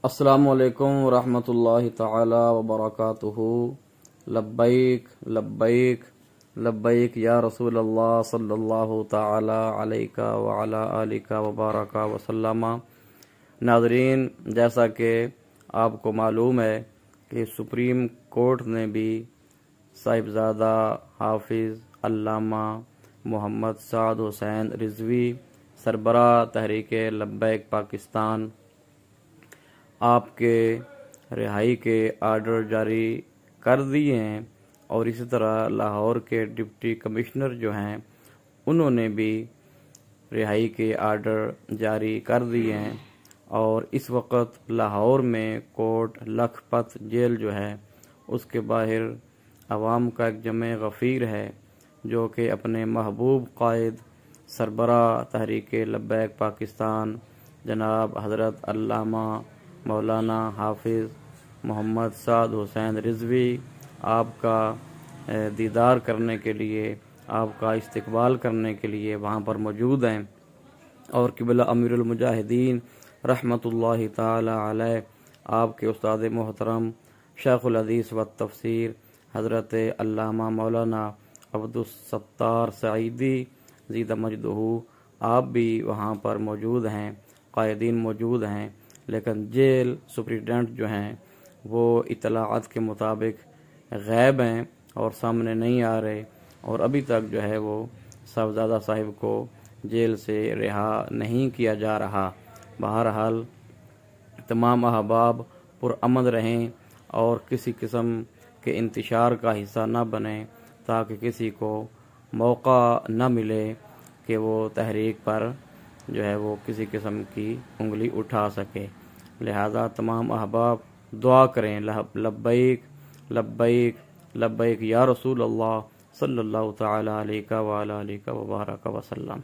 السلام علیکم ورحمۃ اللہ تعالی وبرکاتہ۔ لبیک لبیک لبیک یا رسول اللہ صلی اللہ تعالی علیہ وعلی آلہ وبارک وسلم۔ ناظرین، جیسا کہ آپ کو معلوم ہے کہ سپریم کورٹ نے بھی صاحبزادہ حافظ علامہ محمد سعد حسین رضوی سربراہ تحریک لبیک پاکستان آپ کے رہائی کے آرڈر جاری کر دیے ہیں، اور اسی طرح لاہور کے ڈپٹی کمشنر جو ہیں انہوں نے بھی رہائی کے آرڈر جاری کر دیے ہیں، اور اس وقت لاہور میں کوٹ لکھپت جیل جو ہے اس کے باہر عوام کا ایک جمع غفیر ہے جو کہ اپنے محبوب قائد سربراہ تحریک لبیک پاکستان جناب حضرت علامہ مولانا حافظ محمد سعد حسین رضوی آپ کا دیدار کرنے کے لیے، آپ کا استقبال کرنے کے لیے وہاں پر موجود ہیں، اور قبلہ امیر المجاہدین رحمۃ اللہ تعالی علیہ آپ کے استاد محترم شیخ الحدیث و تفسیر حضرت علامہ مولانا عبدالستار سعیدی زیدہ مجدہ آپ بھی وہاں پر موجود ہیں، قائدین موجود ہیں، لیکن جیل سپریڈنٹ جو ہیں وہ اطلاعات کے مطابق غائب ہیں اور سامنے نہیں آ رہے، اور ابھی تک جو ہے وہ صاحبزادہ صاحب کو جیل سے رہا نہیں کیا جا رہا۔ بہرحال تمام احباب پرامن رہیں اور کسی قسم کے انتشار کا حصہ نہ بنیں، تاکہ کسی کو موقع نہ ملے کہ وہ تحریک پر جو ہے وہ کسی قسم کی انگلی اٹھا سکے۔ لہذا تمام احباب دعا کریں، لبیک لبیک لبیک یا رسول اللہ صلی اللہ تعالی علیہ وآلہ وبارک وسلم۔